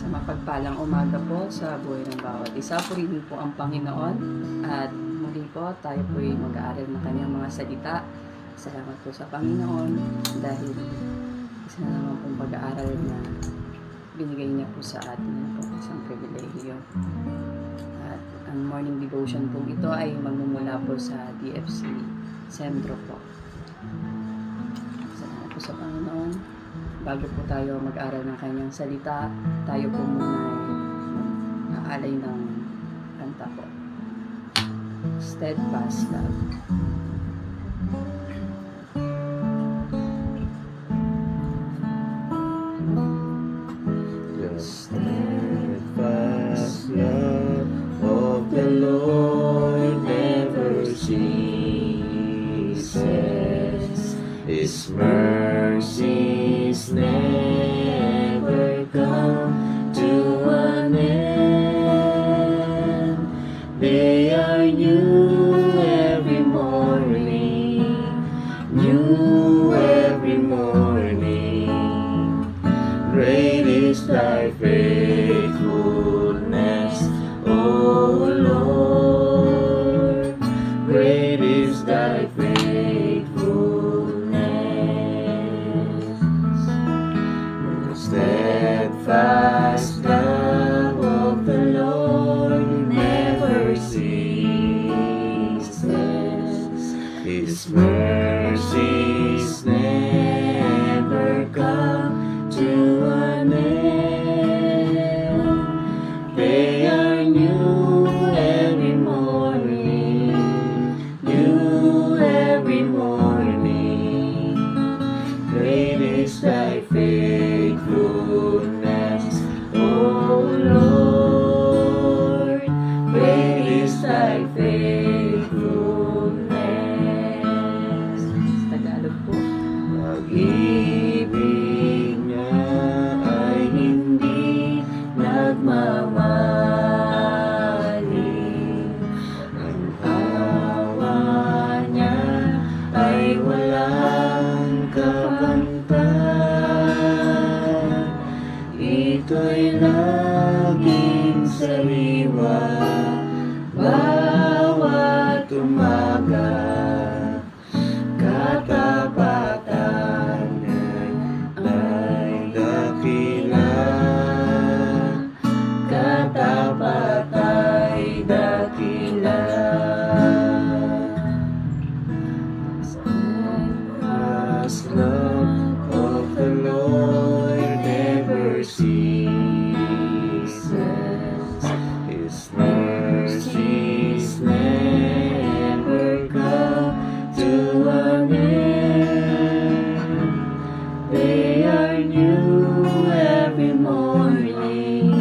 Mapagpalang umaga po sa buhay ng bawat isa. Purihin po ang Panginoon at muli po tayo po ay mag-aaral ng kanyang mga salita. Salamat po sa Panginoon dahil isa na naman pong pag-aaral na binigay niya po sa atin po isang pribilehiyo. At ang morning devotion po ito ay magmumula po sa DFC Sentro po. Salamat po sa Panginoon. Bago po tayo mag-aral ng kanyang salita, tayo po muna ay aalay ng kanta po. Steadfast Love. The steadfast love of the Lord never ceases. His mercies never come to an end. They are new every morning, new every morning. Great is thy faithfulness, O Lord. Great is thy faithfulness. The steadfast love of the Lord never ceases. His mercies never come to an end. They are new every morning, new every morning. Great is thy faithfulness, O Lord. Great is thy faithfulness. Tagalog po. Pag-ibig niya ay hindi nagmamaling. Ang awa niya ay walang kabantay. Ito'y laging sariwa bawat umaga. Katapatan ay dakila, katapat ay dakila. Steadfast love of the Lord never ceases. His mercies never come to an end. They are new every morning,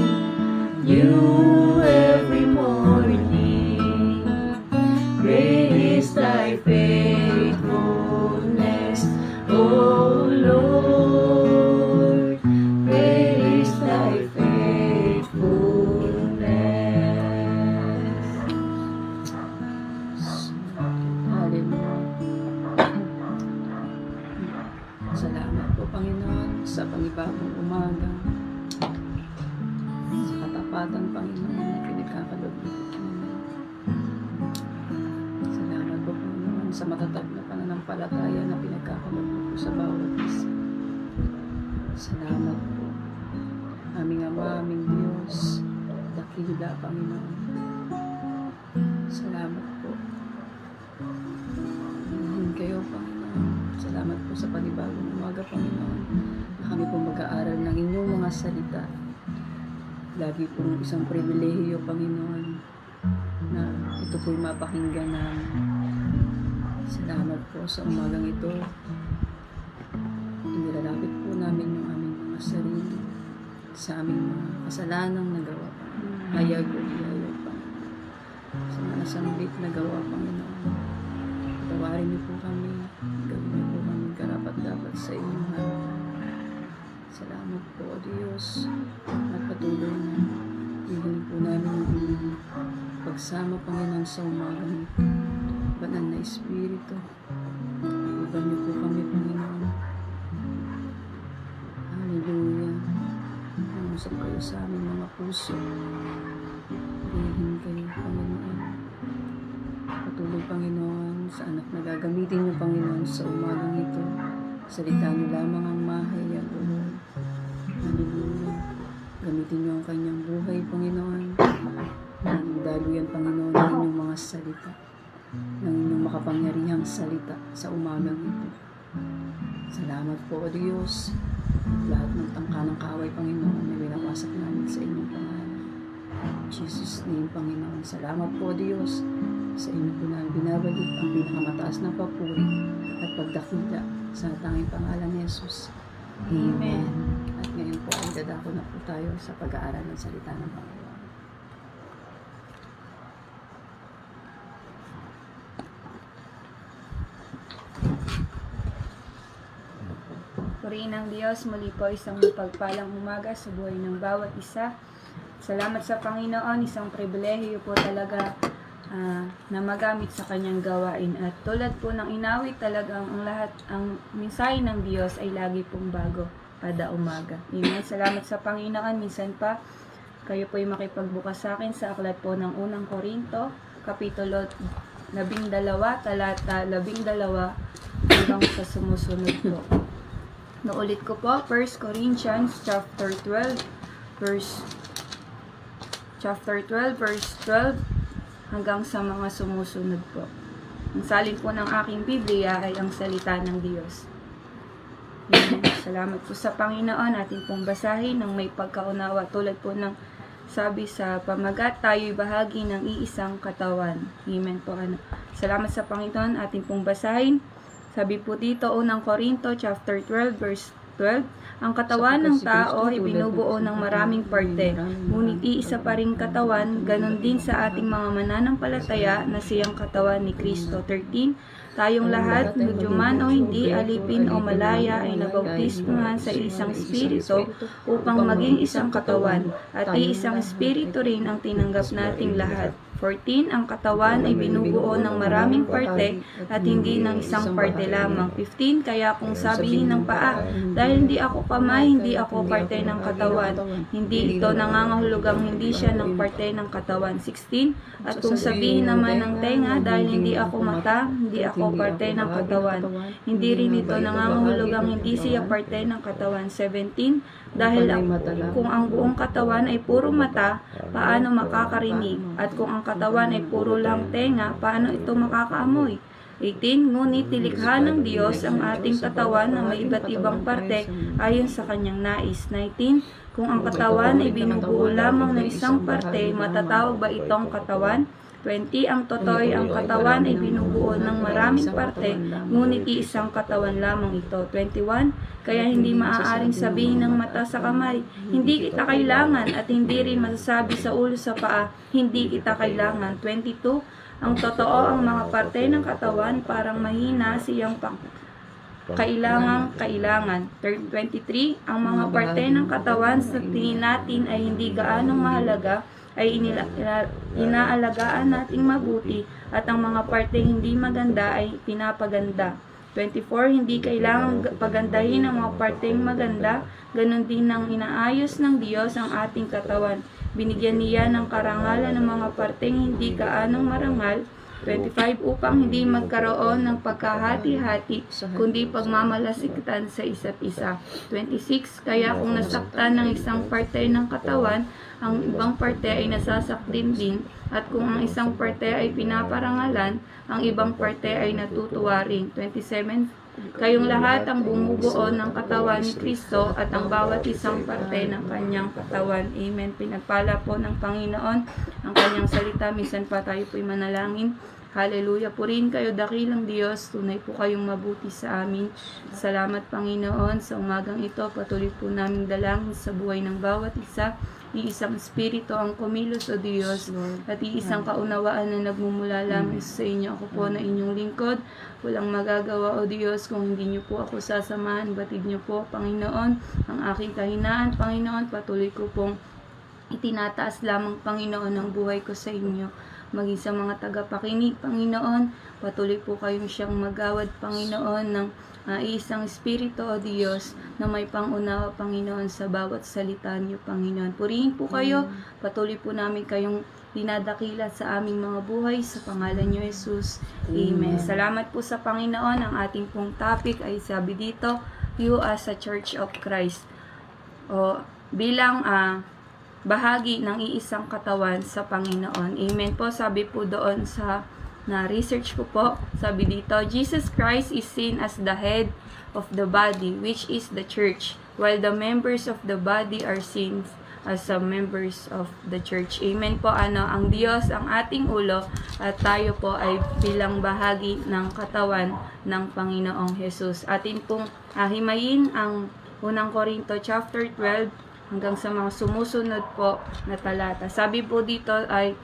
new every morning. Great is thy faithfulness, O Lord. Great is thy faithfulness. Hallelujah. Salamat po, Panginoon, sa panibagong umaga. Sa katapatan, Panginoon, na pinagkakaloob niyo po, Panginoon. Salamat po, Panginoon, sa matatag na pananampalataya na pinagkakaloob niyo po sa bawat isa. Salamat po. Aming Ama, aming Diyos, dakila, Panginoon. Salamat po. Panginoon kayo, Panginoon. Salamat po sa panibagong umaga, Panginoon, na kami po mag-aaral ng inyong mga salita. Lagi pong isang pribilehiyo, Panginoon, na ito po'y mapakinggan namin. Salamat po sa umagang ito. Inilalapit po namin yung aming mga sarili sa aming mga kasalanang nagawa, Panginoon. Hayag o hayag, Panginoon. Sa mga nasambit na gawa, Panginoon. Patawarin niyo po kami. Gawin niyo po kami karapat-dapat sa inyong harapan. Salamat po, O Diyos. At patuloy na hingin po namin ang inyong pagsama, Panginoon, sa umagang ito. Banal na Espiritu. Iban niyo po kami, Panginoon. Hallelujah. Umusap kayo sa aming mga puso. Pilihin kayo, Panginoon. Patuloy, Panginoon, sa anak na gagamitin niyo, Panginoon, sa umagang ito. Salita niyo lamang ang mahayag, O Lord. Hallelujah. Gamitin niyo ang kanyang buhay, Panginoon. Ang daluyan, Panginoon, ng inyong mga salita. Ng inyong makapangyarihang salita sa umagang ito. Salamat po, O Diyos. Lahat ng tangka ng kaaway, Panginoon, na winawasak namin sa inyong pangalan. In Jesus' name, Panginoon. Salamat po, O Diyos. Sa inyo po namin binabalik ang pinakamataas na papuri at pagdakila sa tanging pangalan ni Jesus. Amen. At ngayon po ay dadako na po tayo sa pag-aaral ng salita ng Panginoon. Purihin ng Diyos, muli po isang mapagpalang umaga sa buhay ng bawat isa. Salamat sa Panginoon, isang pribilehiyo po talaga na magamit sa kanyang gawain. At tulad po ng inawit, talagang ang mensahe ng Diyos ay lagi pong bago kada umaga. Amen. Salamat sa Panginoon. Minsan pa, kayo po ay makipagbukas sa akin sa aklat po ng unang Korinto, Kapitulo 12, talata 12, hanggang sa sumusunod po. Naulit ko po, 1 Corinthians chapter 12, verse 12 hanggang sa mga sumusunod po. Ang salin po ng aking Biblia ay ang salita ng Diyos. Amen. Salamat po sa Panginoon. Atin pong basahin ng may pagkaunawa tulad po ng sabi sa pamagat, tayo'y bahagi ng iisang katawan. Amen po. Salamat sa Panginoon. Atin pong basahin. Sabi po dito, unang Korinto, chapter 12, verse 12, ang katawan ng tao ay binubuo ng maraming parte, ngunit iisa pa ring katawan, ganon din sa ating mga mananampalataya na siyang katawan ni Kristo. 13, tayong lahat, medyo man o hindi, alipin o malaya, ay nabautismuhan sa isang espiritu upang maging isang katawan, at iisang espiritu rin ang tinanggap nating lahat. 14, ang katawan ay binubuo ng maraming parte at hindi ng isang parte lamang. 15, kaya kung sabihin ng paa, dahil hindi ako kamay, hindi ako parte ng katawan. Hindi ito nangangahulugang hindi siya ng parte ng katawan. 16, at kung sabihin naman ng tenga, dahil hindi ako mata, hindi ako parte ng katawan. Hindi rin ito nangangahulugang hindi siya parte ng katawan. 17, dahil kung ang buong katawan ay puro mata, paano makakarinig? At kung ang katawan ay puro lang tenga, paano ito makakaamoy? 18, ngunit nilikha ng Diyos ang ating katawan na may iba't ibang parte ayon sa kanyang nais. 19, kung ang katawan ay binubuo lamang ng isang parte, matatawag ba itong katawan? 20, ang totoy, ang katawan ay binubuo ng maraming parte, ngunit iisang katawan lamang ito. 21, kaya hindi maaaring sabihin ng mata sa kamay, hindi kita kailangan, at hindi rin masasabi sa ulo sa paa, hindi kita kailangan. 22, ang totoo, ang mga parte ng katawan parang mahina siyang kailangan. 23, ang mga parte ng katawan sa tingin natin ay hindi gaanong mahalaga, ay inaalagaan nating mabuti, at ang mga parte hindi maganda ay pinapaganda. 24, hindi kailangang pagandahin ang mga parteng maganda, ganun din ang inaayos ng Diyos ang ating katawan. Binigyan niya ng karangalan ng mga parteng hindi gaanong marangal. 25, upang hindi magkaroon ng pagkahati-hati, kundi pagmamalasiktan sa isa't isa. 26, kaya kung nasaktan ng isang parte ng katawan, ang ibang parte ay nasasaktin din, at kung ang isang parte ay pinaparangalan, ang ibang parte ay natutuwa rin. 27, kayong lahat ang bumubuo ng katawan ni Kristo, at ang bawat isang parte ng kanyang katawan. Amen. Pinagpala po ng Panginoon ang kanyang salita. Minsan pa tayo po'y manalangin. Hallelujah. Purihin kayo, dakilang Diyos. Tunay po kayong mabuti sa amin. Salamat, Panginoon. Sa umagang ito, patuloy po namin dalangin sa buhay ng bawat isa. Iisang Espiritu ang kumilos, O Diyos. At iisang kaunawaan na nagmumula lamang sa inyo. Ako po na inyong lingkod. Walang magagawa, O Diyos, kung hindi niyo po ako sasamahan. Batid niyo po, Panginoon, ang aking kahinaan. Panginoon, patuloy ko pong itinataas lamang, Panginoon, ang buhay ko sa inyo. Maging sa mga tagapakinig, Panginoon, patuloy po kayong siyang magawad, Panginoon, ng iisang Espiritu, O Diyos, na may pangunawa, Panginoon, sa bawat salita niyo, Panginoon. Purihin po kayo, patuloy po namin kayong dinadakila sa aming mga buhay, sa pangalan niyo, Jesus. Amen. Salamat po sa Panginoon. Ang ating pong topic ay sabi dito, you as a Church of Christ. O bilang bahagi ng iisang katawan sa Panginoon. Amen po. Sabi po doon sa na-research ko po, sabi dito, Jesus Christ is seen as the head of the body, which is the church, while the members of the body are seen as the members of the church. Amen po. Ang Diyos ang ating ulo at tayo po ay bilang bahagi ng katawan ng Panginoong Jesus. Atin pong himayin ang 1 Corinto chapter 12 hanggang sa mga sumusunod po na talata. Sabi po dito ay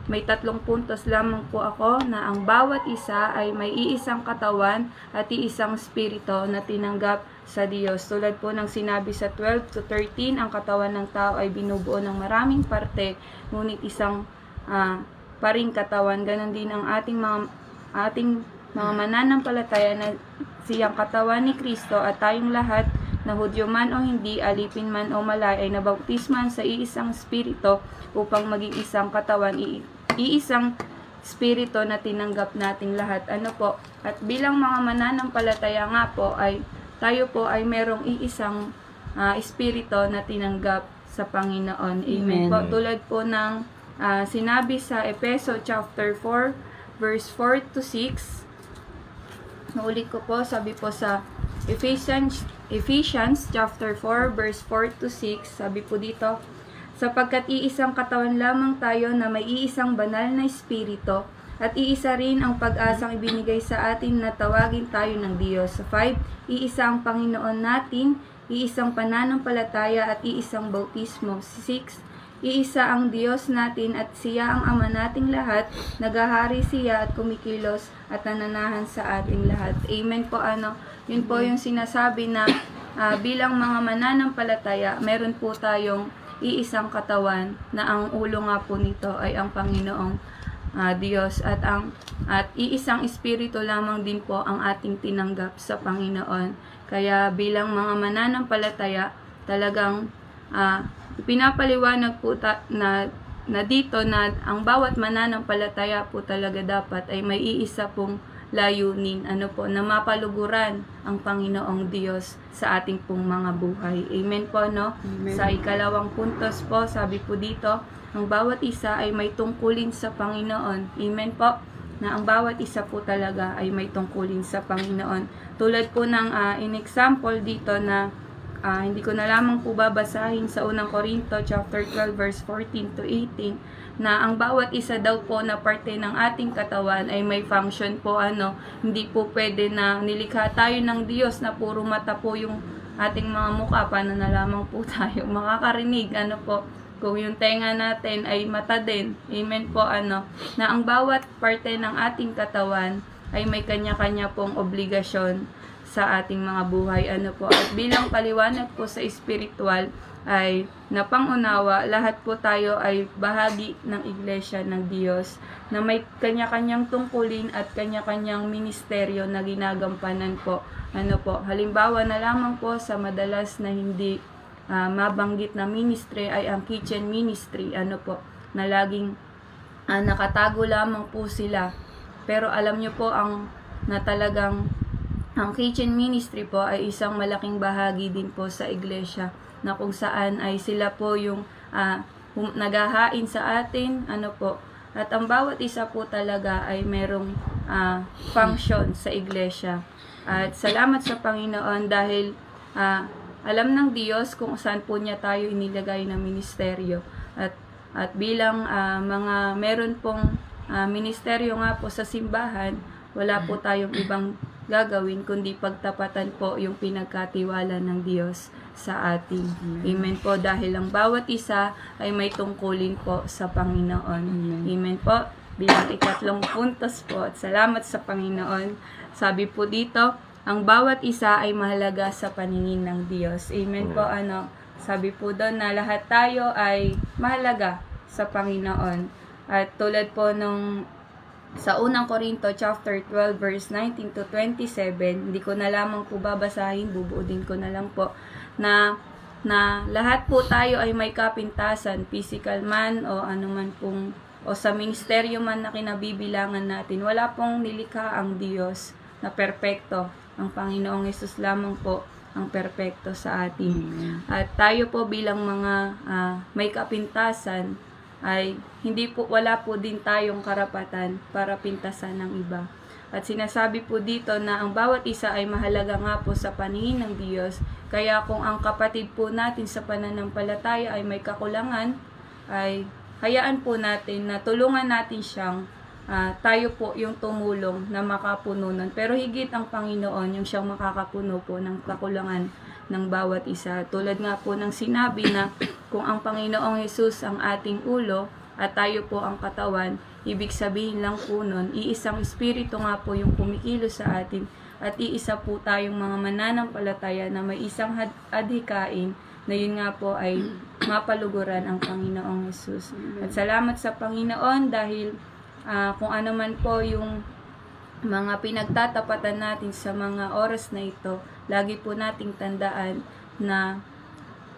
may 3 puntos lamang po ako na ang bawat isa ay may iisang katawan at iisang espiritu na tinanggap sa Diyos. Tulad po ng sinabi sa 12 to 13, ang katawan ng tao ay binubuo ng maraming parte, ngunit isang paring katawan. Ganon din ang ating mga mananampalataya na siyang katawan ni Kristo at tayong lahat na Hudyo man o hindi, alipin man o malay, ay nabautisman sa iisang espiritu upang maging isang katawan, iisang espiritu na tinanggap nating lahat. At bilang mga mananampalataya nga po, ay tayo po ay merong iisang espiritu na tinanggap sa Panginoon. Amen. Po, tulad po ng sinabi sa Efeso chapter 4, verse 4 to 6. Naulit ko po, sabi po sa Ephesians chapter 4 verse 4 to 6, sabi po dito, sapagkat iisang katawan lamang tayo na may iisang banal na espiritu at iisa rin ang pag-asang ibinigay sa atin na tawagin tayo ng Diyos. Sa 5, iisa ang Panginoon natin, iisang pananampalataya at iisang bautismo. 6, iisa ang Diyos natin at siya ang Ama nating lahat, naghahari siya at kumikilos at nananahan sa ating lahat. Amen po. Yun po yung sinasabi na bilang mga mananampalataya, meron po tayong iisang katawan na ang ulo nga po nito ay ang Panginoong Diyos at iisang espiritu lamang din po ang ating tinanggap sa Panginoon. Kaya bilang mga mananampalataya, talagang pinapaliwanag po na dito na ang bawat mananampalataya po talaga dapat ay may iisa pong layunin, na mapaluguran ang Panginoong Diyos sa ating pong mga buhay. Amen po, no? Amen. Sa ikalawang puntos po, sabi po dito, ang bawat isa ay may tungkulin sa Panginoon. Amen po, na ang bawat isa po talaga ay may tungkulin sa Panginoon. Tulad po ng in-example dito na hindi ko na lamang po babasahin sa 1 Corinto chapter 12 verse 14 to 18 na ang bawat isa daw po na parte ng ating katawan ay may function po. Hindi po pwede na nilikha tayo ng Diyos na puro mata po yung ating mga mukha, paano na lamang po tayo makakarinig, kung yung tenga natin ay mata din. Amen po, na ang bawat parte ng ating katawan ay may kanya-kanya pong obligasyon sa ating mga buhay. At bilang paliwanag po sa spiritual ay napangunawa, lahat po tayo ay bahagi ng Iglesia ng Diyos na may kanya-kanyang tungkulin at kanya-kanyang ministeryo na ginagampanan po. Halimbawa na lamang po sa madalas na hindi mabanggit na ministry ay ang kitchen ministry, na laging nakatago lamang po sila. Pero alam nyo po na talagang ang kitchen ministry po ay isang malaking bahagi din po sa iglesia, na kung saan ay sila po yung naghahain sa atin, at ang bawat isa po talaga ay merong function sa iglesia. At salamat sa Panginoon dahil alam ng Diyos kung saan po niya tayo inilagay na ministeryo. At bilang mga meron pong ministeryo nga po sa simbahan, wala po tayong ibang gagawin kundi pagtapatan po yung pinagkatiwala ng Diyos sa atin. Amen po, dahil ang bawat isa ay may tungkulin po sa Panginoon. Amen po. Bilang ikatlong puntos po, at salamat sa Panginoon. Sabi po dito, ang bawat isa ay mahalaga sa paningin ng Diyos. Amen po. Sabi po doon na lahat tayo ay mahalaga sa Panginoon. At tulad po nung sa unang Korinto chapter 12 verse 19 to 27, hindi ko na lamang po babasahin, bubuodin ko na lang po, na lahat po tayo ay may kapintasan, physical man o anuman pong, o sa ministeryo man na kinabibilangan natin. Wala pong nilikha ang Diyos na perpekto. Ang Panginoong Hesus lamang po ang perpekto sa atin. At tayo po bilang mga may kapintasan ay wala po din tayong karapatan para pintasan ng iba. At sinasabi po dito na ang bawat isa ay mahalaga nga po sa paningin ng Diyos. Kaya kung ang kapatid po natin sa pananampalataya ay may kakulangan, ay hayaan po natin na tulungan natin siyang tayo po yung tumulong na makapuno nun. Pero higit ang Panginoon yung siyang makakapuno po ng kakulangan ng bawat isa. Tulad nga po ng sinabi na kung ang Panginoong Hesus ang ating ulo at tayo po ang katawan, ibig sabihin lang po nun, iisang espiritu nga po yung kumikilos sa atin at iisa po tayong mga mananampalataya na may isang adhikain na yun nga po ay mapaluguran ang Panginoong Hesus. At salamat sa Panginoon dahil kung ano man po yung mga pinagtatapatan natin sa mga oras na ito, lagi po nating tandaan na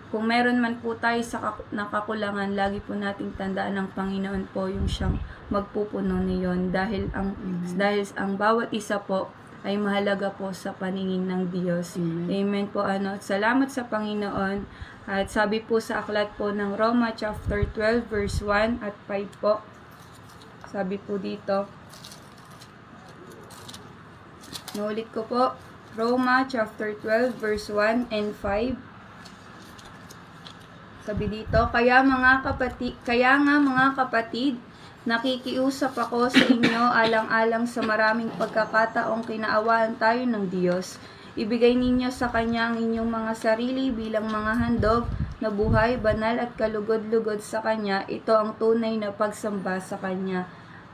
kung meron man po tayo sa nakakulangan, lagi po nating tandaan ng Panginoon po yung siyang magpupuno niyon dahil ang bawat isa po ay mahalaga po sa paningin ng Diyos. Amen po. Salamat sa Panginoon. At sabi po sa aklat po ng Roma chapter 12 verse 1 at 5 po. Sabi po dito, naulit ko po, Roma chapter 12 verse 1 and 5. Sabi dito, kaya nga mga kapatid, nakikiusap ako sa inyo alang-alang sa maraming pagkakataong kinaawaan tayo ng Diyos. Ibigay ninyo sa Kanya ang inyong mga sarili bilang mga handog na buhay, banal at kalugod-lugod sa Kanya. Ito ang tunay na pagsamba sa Kanya.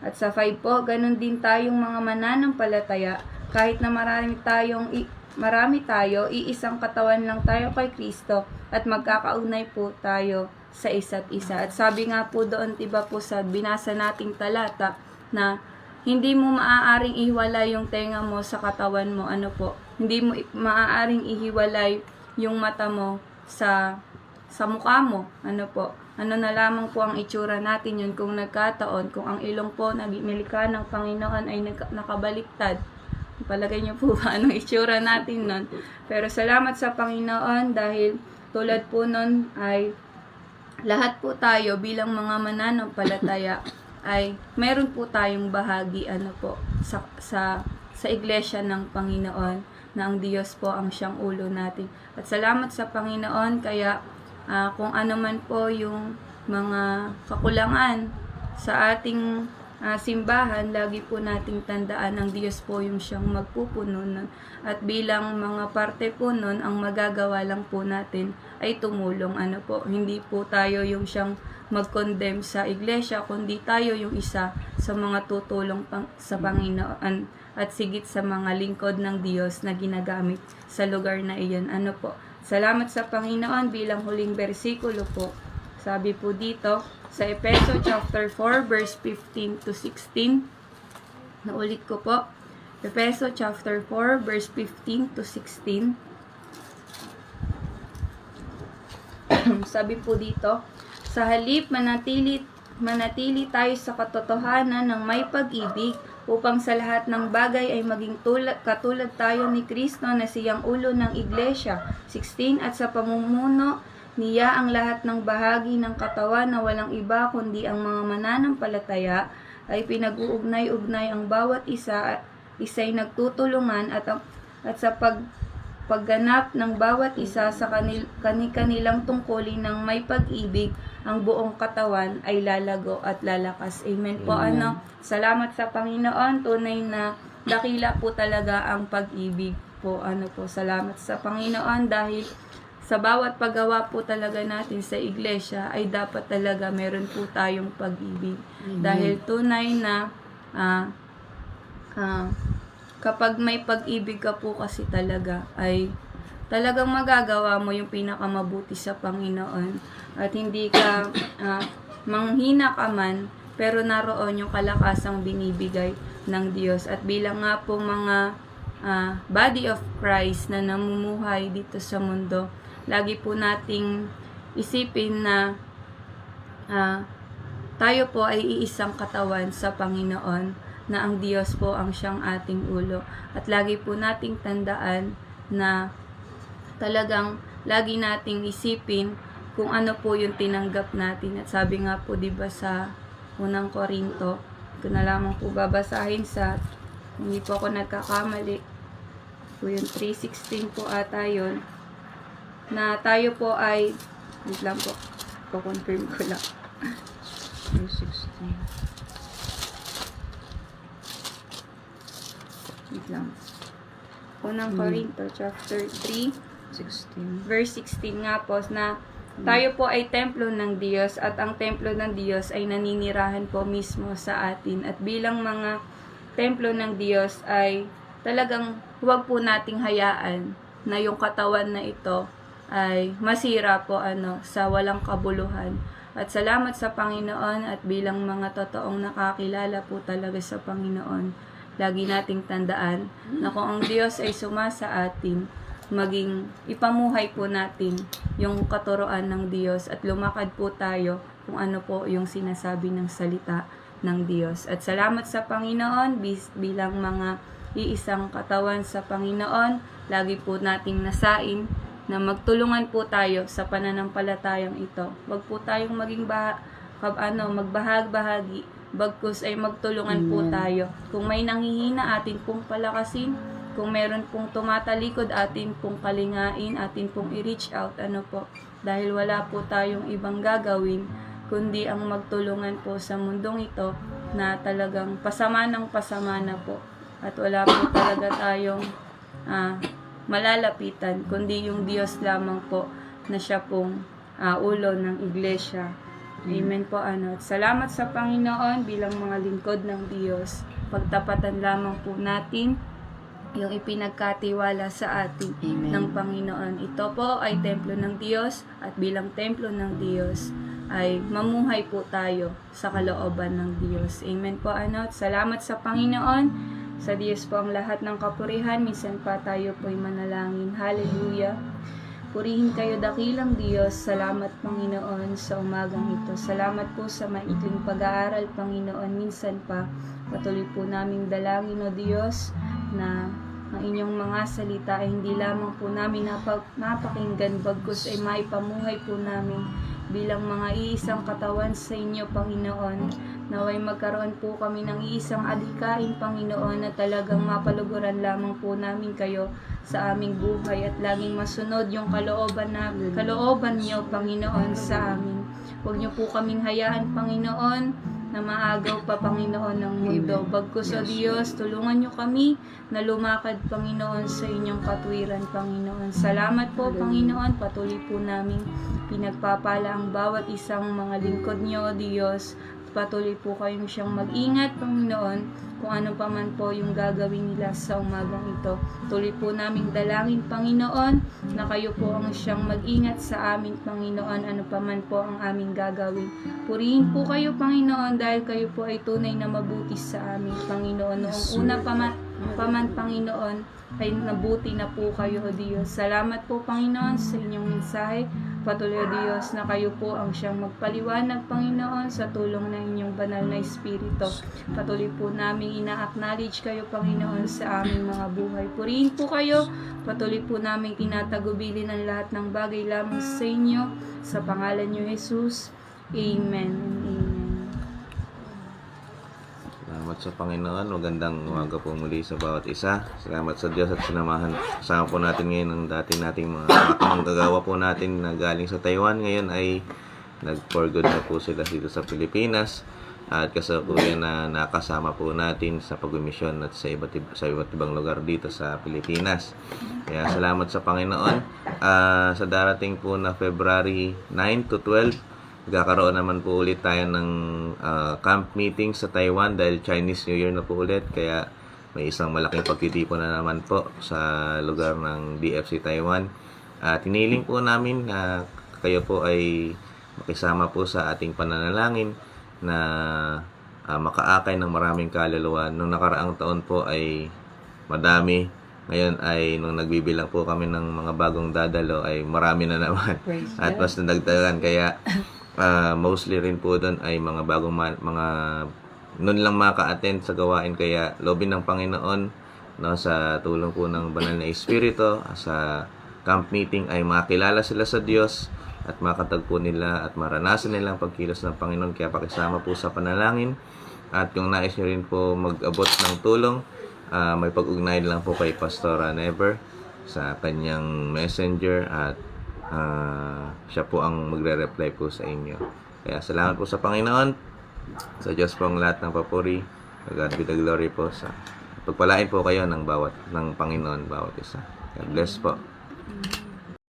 At sa 5 po, ganun din tayong mga mananampalataya. Kahit na marami tayo, iisang katawan lang tayo kay Kristo at magkakaunay po tayo sa isa't isa. At sabi nga po doon, diba po sa binasa nating talata, na hindi mo maaaring ihiwalay yung tenga mo sa katawan mo. Hindi mo maaaring ihiwalay yung mata mo sa mukha mo. Ano na lamang po ang itsura natin yun kung nagkataon, kung ang ilong po na nilikha ng Panginoon ay nakabaliktad. Palagay niyo po ba anong itsura natin nun? Pero salamat sa Panginoon dahil tulad po nun ay lahat po tayo bilang mga mananampalataya ay meron po tayong bahagi sa iglesia ng Panginoon na ang Diyos po ang siyang ulo natin. At salamat sa Panginoon kaya kung ano man po yung mga kakulangan sa ating simbahan, lagi po nating tandaan ang Diyos po yung siyang magpupuno nun. At bilang mga parte po nun, ang magagawa lang po natin ay tumulong. Hindi po tayo yung siyang mag-condemn sa iglesia, kundi tayo yung isa sa mga tutulong sa Panginoon at sigit sa mga lingkod ng Diyos na ginagamit sa lugar na iyon. Salamat sa Panginoon bilang huling bersikulo po. Sabi po dito sa Efeso chapter 4 verse 15 to 16. Naulit ko po. Efeso chapter 4 verse 15 to 16. Sabi po dito, sa halip manatili tayo sa katotohanan ng may pag-ibig upang sa lahat ng bagay ay maging katulad tayo ni Kristo na siyang ulo ng iglesia. 16. At sa pamumuno niya ang lahat ng bahagi ng katawan na walang iba kundi ang mga mananampalataya ay pinag-uugnay-ugnay ang bawat isa at isa'y nagtutulungan at sa pagganap ng bawat isa sa kanilang tungkulin ng may pag-ibig, ang buong katawan ay lalago at lalakas. Amen po. Amen. Salamat sa Panginoon. Tunay na dakila po talaga ang pag-ibig po. Salamat sa Panginoon dahil sa bawat paggawa po talaga natin sa iglesia ay dapat talaga meron po tayong pag-ibig. Dahil tunay na kapag may pag-ibig ka po kasi talaga ay talagang magagawa mo yung pinakamabuti sa Panginoon at hindi ka manghina ka man pero naroon yung kalakasang binibigay ng Diyos. At bilang nga po mga body of Christ na namumuhay dito sa mundo, lagi po nating isipin na tayo po ay iisang katawan sa Panginoon, na ang Diyos po ang siyang ating ulo. At lagi po nating tandaan na talagang lagi nating isipin kung ano po yung tinanggap natin. At sabi nga po 'di ba sa unang Korinto, ito na lamang po babasahin sa, hindi po ako nagkakamali, po yung 3:16 po ata yun, na tayo po ay, wait lang po, confirm ko lang. 3:16. Wait lang. Unang Korinto, chapter 3, 16. verse 16 nga po, na tayo po ay templo ng Diyos at ang templo ng Diyos ay naninirahan po mismo sa atin. At bilang mga templo ng Diyos ay talagang huwag po nating hayaan na yung katawan na ito ay masira po sa walang kabuluhan. At salamat sa Panginoon at bilang mga totoong nakakilala po talaga sa Panginoon, lagi nating tandaan na kung ang Diyos ay sumasa atin, maging ipamuhay po natin yung katuroan ng Diyos at lumakad po tayo kung ano po yung sinasabi ng salita ng Diyos. At salamat sa Panginoon, bilang mga iisang katawan sa Panginoon, lagi po nating nasain na magtulungan po tayo sa pananampalatayang ito. Huwag po tayong maging magbahag-bahagi, bagkus ay magtulungan po tayo. Kung may nanghihina, atin pong palakasin. Kung meron pong tumatalikod, atin pong kalingain, atin pong i-reach out, dahil wala po tayong ibang gagawin, kundi ang magtulungan po sa mundong ito na talagang pasama ng pasama na po. At wala po talaga tayong malalapitan, kundi yung Diyos lamang po na siya pong ulo ng iglesia. Amen po. At salamat sa Panginoon bilang mga lingkod ng Diyos. Pagtapatan lamang po natin yung ipinagkatiwala sa atin ng Panginoon. Ito po ay templo ng Diyos at bilang templo ng Diyos ay mamuhay po tayo sa kalooban ng Diyos. Amen po. At salamat sa Panginoon. Sa Diyos po ang lahat ng kapurihan. Minsan pa tayo po'y manalangin. Hallelujah. Purihin kayo dakilang Diyos. Salamat Panginoon sa umagang ito. Salamat po sa maikling pag-aaral Panginoon. Minsan pa patuloy po naming dalangin o Diyos na ang inyong mga salita ay hindi lamang po namin napakinggan, bagkus ay maipamuhay po namin bilang mga iisang katawan sa inyo Panginoon. Naway magkaroon po kami ng iisang adhikain Panginoon na talagang mapaluguran lamang po namin kayo sa aming buhay at laging masunod yung kalooban niyo Panginoon sa amin. Huwag niyo po kaming hayaan Panginoon na maagaw pa Panginoon ng mundo. Bagkus o Diyos, tulungan niyo kami na lumakad Panginoon sa inyong katwiran Panginoon. Salamat po Panginoon, patuloy po namin pinagpapala ang bawat isang mga lingkod niyo o Diyos. Patuloy po kayong siyang mag-ingat Panginoon kung ano pa man po yung gagawin nila sa umagang ito. Tuloy po naming dalangin Panginoon na kayo po ang siyang mag-ingat sa amin Panginoon, ano pa man po ang aming gagawin. Purihin po kayo Panginoon dahil kayo po ay tunay na mabuti sa amin Panginoon. Noong una pa man Panginoon ay nabuti na po kayo o Diyos. Salamat po Panginoon sa inyong mensahe. Patuloy o Diyos na kayo po ang siyang magpaliwanag Panginoon sa tulong ng inyong banal na Espiritu. Patuloy po namin ina-acknowledge kayo Panginoon sa aming mga buhay. Purihin po kayo. Patuloy po namin tinatagubilin ang lahat ng bagay lamang sa inyo. Sa pangalan niyo Jesus. Amen and amen. Salamat salamat sa Panginoon. Magandang umaga po muli sa bawat isa. Salamat sa Diyos at sinamahan. Kasama po natin ngayon ang dati nating mga manggagawa po natin na galing sa Taiwan. Ngayon ay nag-for good na po sila dito sa Pilipinas. At kasalukuyan na nakasama po natin sa pag-misyon at sa iba't ibang lugar dito sa Pilipinas. Kaya salamat sa Panginoon. Sa darating po na February 9 to 12, magkakaroon naman po ulit tayo ng camp meeting sa Taiwan dahil Chinese New Year na po ulit. Kaya may isang malaking pagtitipon na naman po sa lugar ng DFC Taiwan. At hiniling po namin na kayo po ay makisama po sa ating pananalangin na makaakay ng maraming kaluluwa. Nung nakaraang taon po ay madami. Ngayon ay nung nagbibilang po kami ng mga bagong dadalo ay marami na naman. Praise At God. mas nadagdagan. Kaya mostly rin po doon ay mga bagong mga noon lang maka-attend sa gawain. Kaya lobin ng Panginoon, no, sa tulong po ng banal na Espiritu, sa camp meeting ay makilala sila sa Diyos at makatagpo nila at maranasan nilang pagkilos ng Panginoon. Kaya pakisama po sa panalangin. At kung nais nyo rin po mag-abot ng tulong, may pag-ugnay lang po kay Pastora Never sa kanyang messenger at siya po ang magre-reply po sa inyo. Kaya salamat po sa Panginoon. Sa Diyos po ang lahat ng papuri. God be the glory po. Pagpalain po kayo ng Panginoon bawat isa. God bless po.